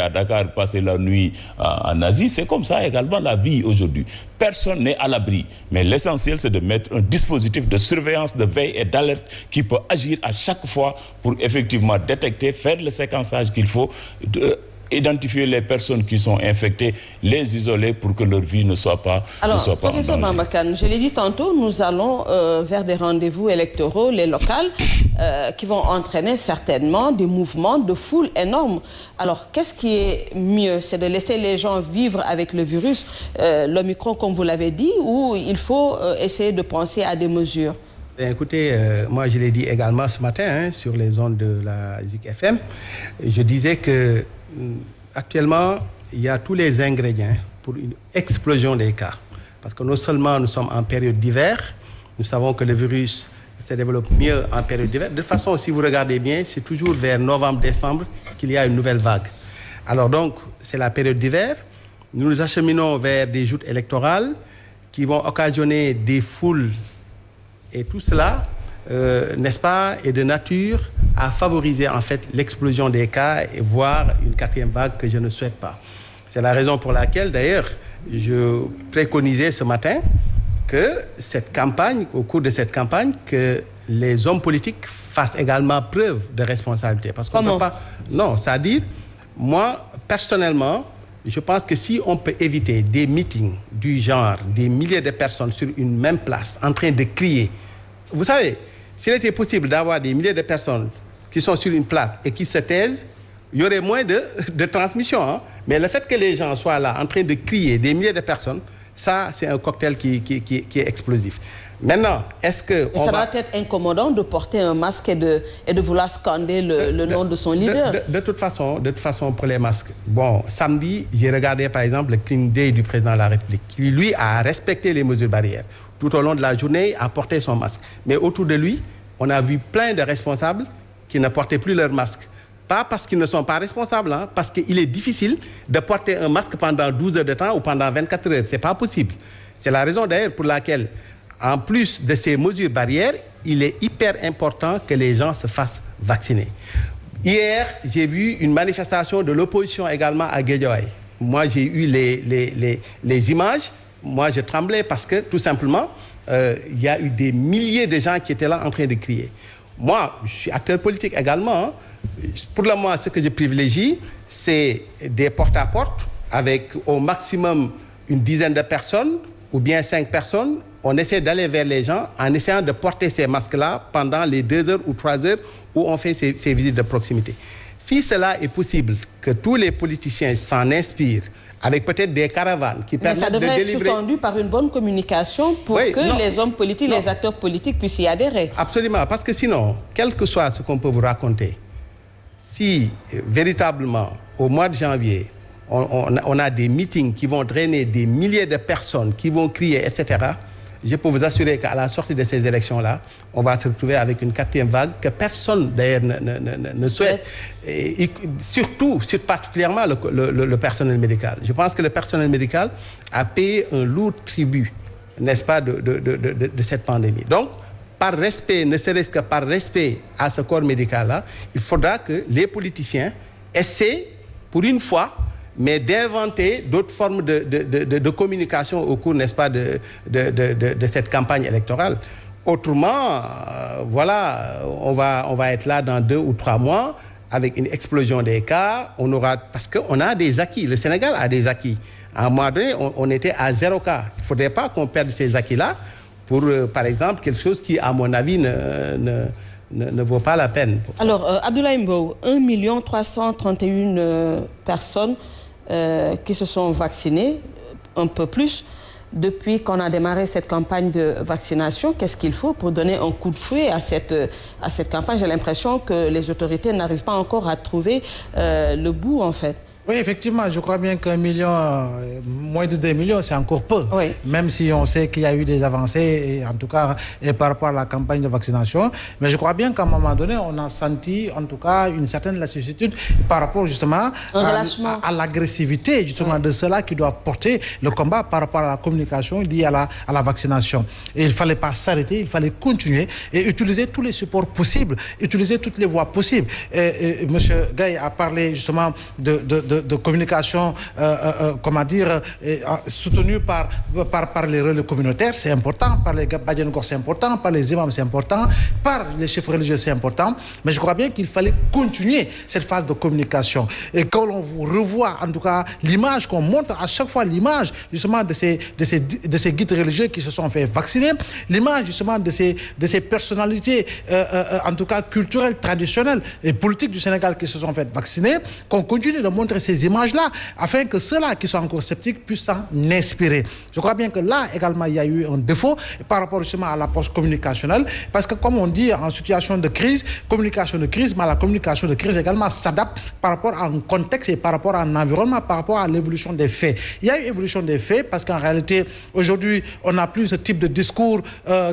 à Dakar, passer la nuit en Asie. C'est comme ça également la vie aujourd'hui. Personne n'est à l'abri. Mais l'essentiel, c'est de mettre un dispositif de surveillance, de veille et d'alerte qui peut agir à chaque fois pour effectivement détecter, faire le séquençage qu'il faut, identifier les personnes qui sont infectées, les isoler pour que leur vie ne soit pas en danger. Alors, professeur Bamba Kane, je l'ai dit tantôt, nous allons vers des rendez-vous électoraux, les locales, qui vont entraîner certainement des mouvements de foule énormes. Alors, qu'est-ce qui est mieux? C'est de laisser les gens vivre avec le virus, l'Omicron, comme vous l'avez dit, ou il faut essayer de penser à des mesures? Bien, écoutez, moi je l'ai dit également ce matin sur les ondes de la Zik FM. Je disais que actuellement, il y a tous les ingrédients pour une explosion des cas. Parce que non seulement nous sommes en période d'hiver, nous savons que le virus se développe mieux en période d'hiver. De toute façon, si vous regardez bien, c'est toujours vers novembre-décembre qu'il y a une nouvelle vague. Alors donc, c'est la période d'hiver. Nous nous acheminons vers des joutes électorales qui vont occasionner des foules. Et tout cela, n'est-ce pas, est de nature à favoriser en fait l'explosion des cas et voire une quatrième vague que je ne souhaite pas. C'est la raison pour laquelle, d'ailleurs, je préconisais ce matin que cette campagne, au cours de cette campagne, que les hommes politiques fassent également preuve de responsabilité. Parce qu'on ne peut pas... Non, c'est-à-dire, moi, personnellement, je pense que si on peut éviter des meetings du genre, des milliers de personnes sur une même place, en train de crier, vous savez, s'il était possible d'avoir des milliers de personnes qui sont sur une place et qui se taisent, il y aurait moins de transmission. Hein? Mais le fait que les gens soient là en train de crier, des milliers de personnes, ça, c'est un cocktail qui est explosif. Maintenant, est-ce que... ça doit être incommodant de porter un masque et de vouloir scander le nom de son leader. De toute façon, pour les masques. Bon, samedi, j'ai regardé par exemple le clean day du président de la République, qui lui a respecté les mesures barrières. Tout au long de la journée, a porté son masque. Mais autour de lui, on a vu plein de responsables qui ne portaient plus leur masque. Pas parce qu'ils ne sont pas responsables, hein, parce qu'il est difficile de porter un masque pendant 12 heures de temps ou pendant 24 heures. Ce n'est pas possible. C'est la raison d'ailleurs pour laquelle, en plus de ces mesures barrières, il est hyper important que les gens se fassent vacciner. Hier, j'ai vu une manifestation de l'opposition également à Guédiawaye. Moi, j'ai eu les images. Moi, je tremblais parce que, tout simplement, il y a eu des milliers de gens qui étaient là en train de crier. Moi, je suis acteur politique également. Hein. Pour le moment, ce que je privilégie, c'est des porte-à-porte avec au maximum une dizaine de personnes ou bien 5 personnes. On essaie d'aller vers les gens en essayant de porter ces masques-là pendant les 2 heures ou 3 heures où on fait ces visites de proximité. Si cela est possible, que tous les politiciens s'en inspirent, avec peut-être des caravanes qui permettent de délivrer... Mais ça devrait être sous-tendu par une bonne communication pour que les hommes politiques, les acteurs politiques puissent y adhérer. Absolument, parce que sinon, quel que soit ce qu'on peut vous raconter, si véritablement, au mois de janvier, on a des meetings qui vont drainer des milliers de personnes, qui vont crier, etc., je peux vous assurer qu'à la sortie de ces élections-là, on va se retrouver avec une quatrième vague que personne d'ailleurs ne souhaite. Et surtout particulièrement le personnel médical. Je pense que le personnel médical a payé un lourd tribut, n'est-ce pas, de cette pandémie. Donc, par respect, ne serait-ce que par respect à ce corps médical-là, il faudra que les politiciens essaient, pour une fois, mais d'inventer d'autres formes de communication au cours, n'est-ce pas, de cette campagne électorale. Autrement, voilà, on va être là dans 2 ou 3 mois avec une explosion des cas. Parce qu'on a des acquis. Le Sénégal a des acquis. À un moment donné, on était à 0 cas. Il ne faudrait pas qu'on perde ces acquis-là pour, par exemple, quelque chose qui, à mon avis, ne vaut pas la peine. Alors, Abdoulaye Mbow, 1 331 personnes qui se sont vaccinées, un peu plus, depuis qu'on a démarré cette campagne de vaccination. Qu'est-ce qu'il faut pour donner un coup de fouet à cette campagne? J'ai l'impression que les autorités n'arrivent pas encore à trouver le bout, en fait. Oui, effectivement, je crois bien qu'1 million, moins de 2 millions, c'est encore peu. Oui. Même si on sait qu'il y a eu des avancées, et en tout cas, et par rapport à la campagne de vaccination. Mais je crois bien qu'à un moment donné, on a senti, en tout cas, une certaine lassitude par rapport justement à l'agressivité justement de ceux-là qui doivent porter le combat par rapport à la communication liée à la vaccination. Et il ne fallait pas s'arrêter, il fallait continuer et utiliser tous les supports possibles, utiliser toutes les voies possibles. Et M. Gaye a parlé justement de de communication, comment dire, soutenue par les relais communautaires, c'est important, par les Badianogor, c'est important, par les imams, c'est important, par les chefs religieux, c'est important. Mais je crois bien qu'il fallait continuer cette phase de communication. Et quand on revoit, en tout cas, l'image qu'on montre à chaque fois, l'image justement de ces guides religieux qui se sont fait vacciner, l'image justement de ces personnalités, en tout cas culturelles, traditionnelles et politiques du Sénégal qui se sont fait vacciner, qu'on continue de montrer ces images-là, afin que ceux-là qui sont encore sceptiques puissent s'en inspirer. Je crois bien que là également, il y a eu un défaut par rapport justement à l'approche communicationnelle, parce que comme on dit en situation de crise, communication de crise, mais la communication de crise également s'adapte par rapport à un contexte et par rapport à un environnement, par rapport à l'évolution des faits. Il y a eu évolution des faits parce qu'en réalité, aujourd'hui, on n'a plus ce type de discours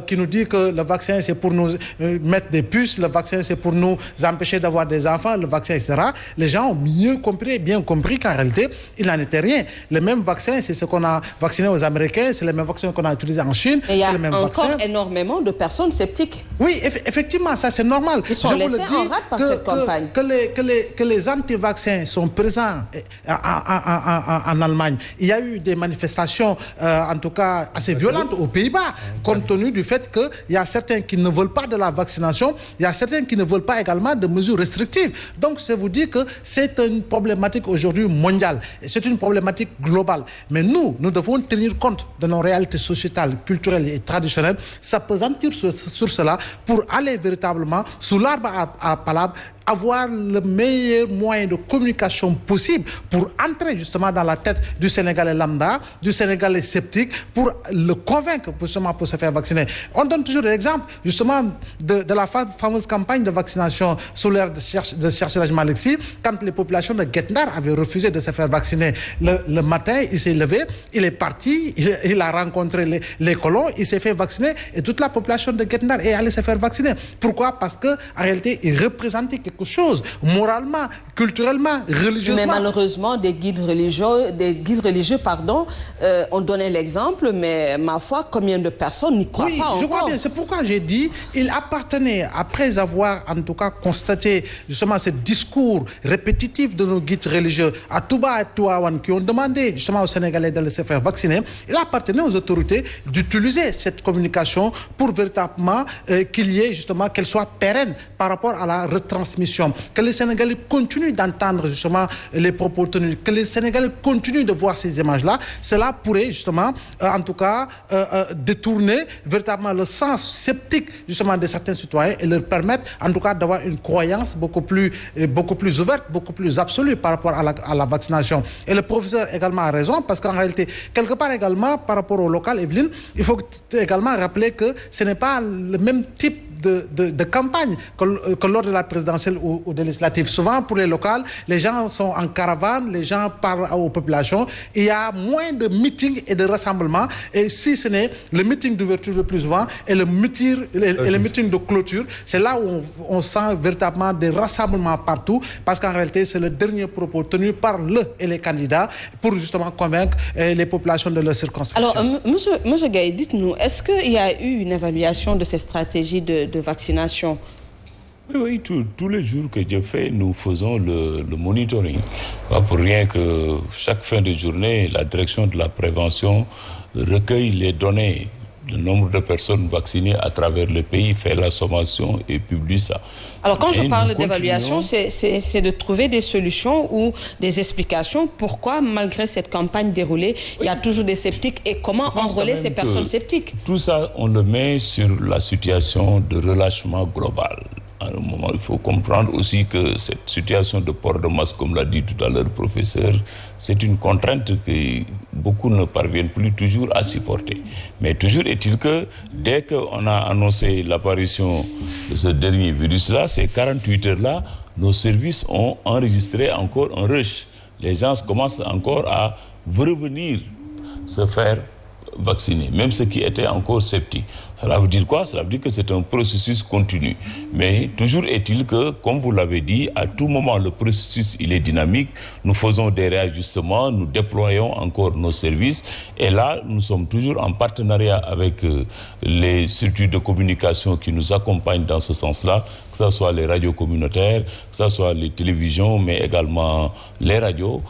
qui nous dit que le vaccin, c'est pour nous mettre des puces, le vaccin, c'est pour nous empêcher d'avoir des enfants, le vaccin, etc. Les gens ont mieux compris, bien compris qu'en réalité, il n'en était rien. Le même vaccin, c'est ce qu'on a vacciné aux Américains, c'est le même vaccin qu'on a utilisé en Chine. Et il y a le même encore vaccin. Énormément de personnes sceptiques. Oui, effectivement, ça c'est normal. Ils sont laissés en rade par cette campagne. Que les anti-vaccins sont présents en Allemagne. Il y a eu des manifestations, en tout cas assez violentes aux Pays-Bas, compte tenu du fait qu'il y a certains qui ne veulent pas de la vaccination, il y a certains qui ne veulent pas également de mesures restrictives. Donc, c'est vous dire que c'est une problématique aujourd'hui mondiale. C'est une problématique globale. Mais nous devons tenir compte de nos réalités sociétales, culturelles et traditionnelles, s'appesantir sur cela pour aller véritablement sous l'arbre à palabre, avoir le meilleur moyen de communication possible pour entrer justement dans la tête du Sénégalais lambda, du Sénégalais sceptique, pour le convaincre justement pour se faire vacciner. On donne toujours l'exemple justement de la fameuse campagne de vaccination sous l'ère de Cherchel Malexi, quand les populations de Guet-Ndar avaient refusé de se faire vacciner. Le matin, il s'est levé, il est parti, il a rencontré les colons, il s'est fait vacciner et toute la population de Guet-Ndar est allée se faire vacciner. Pourquoi? Parce qu'en réalité, il représentait quelque chose, moralement, culturellement, religieusement. Mais malheureusement, des guides religieux, ont donné l'exemple, mais ma foi, combien de personnes n'y croient pas encore? Je crois bien. C'est pourquoi j'ai dit, il appartenait, après avoir en tout cas constaté justement ce discours répétitif de nos guides religieux à Touba et Touawan qui ont demandé justement aux Sénégalais de se faire vacciner, il appartenait aux autorités d'utiliser cette communication pour véritablement qu'elle soit pérenne par rapport à la retransmission. Que les Sénégalais continuent d'entendre justement les propos tenus, que les Sénégalais continuent de voir ces images-là. Cela pourrait justement, en tout cas, détourner véritablement le sens sceptique justement de certains citoyens et leur permettre, en tout cas, d'avoir une croyance beaucoup plus ouverte, beaucoup plus absolue par rapport à la vaccination. Et le professeur également a raison, parce qu'en réalité, quelque part également, par rapport au local, Evelyne, il faut également rappeler que ce n'est pas le même type de campagne que lors de la présidentielle ou de législative. Souvent, pour les locales, les gens sont en caravane, les gens parlent aux populations. Il y a moins de meetings et de rassemblements. Et si ce n'est le meeting d'ouverture le plus souvent et le meeting de clôture, c'est là où on sent véritablement des rassemblements partout, parce qu'en réalité, c'est le dernier propos tenu par et les candidats pour justement convaincre les populations de leur circonscription. Alors, monsieur Gaye, dites-nous, est-ce qu'il y a eu une évaluation de ces stratégies de vaccination? Oui, tous les jours que Dieu fait, nous faisons le monitoring. Pas pour rien que chaque fin de journée, la direction de la prévention recueille les données. Le nombre de personnes vaccinées à travers le pays, fait la sommation et publie ça. Alors quand je parle d'évaluation, c'est de trouver des solutions ou des explications pourquoi, malgré cette campagne déroulée, il y a toujours des sceptiques et comment enrôler ces personnes sceptiques. Tout ça, on le met sur la situation de relâchement global. À un moment, il faut comprendre aussi que cette situation de port de masque, comme l'a dit tout à l'heure le professeur, c'est une contrainte que beaucoup ne parviennent plus toujours à supporter. Mais toujours est-il que dès qu'on a annoncé l'apparition de ce dernier virus-là, ces 48 heures-là, nos services ont enregistré encore un rush. Les gens commencent encore à revenir se faire vaccinés, même ceux qui étaient encore sceptiques. Cela veut dire quoi? Cela veut dire que c'est un processus continu. Mais toujours est-il que, comme vous l'avez dit, à tout moment, le processus, il est dynamique. Nous faisons des réajustements, nous déployons encore nos services. Et là, nous sommes toujours en partenariat avec les structures de communication qui nous accompagnent dans ce sens-là, que ce soit les radios communautaires, que ce soit les télévisions, mais également les radios.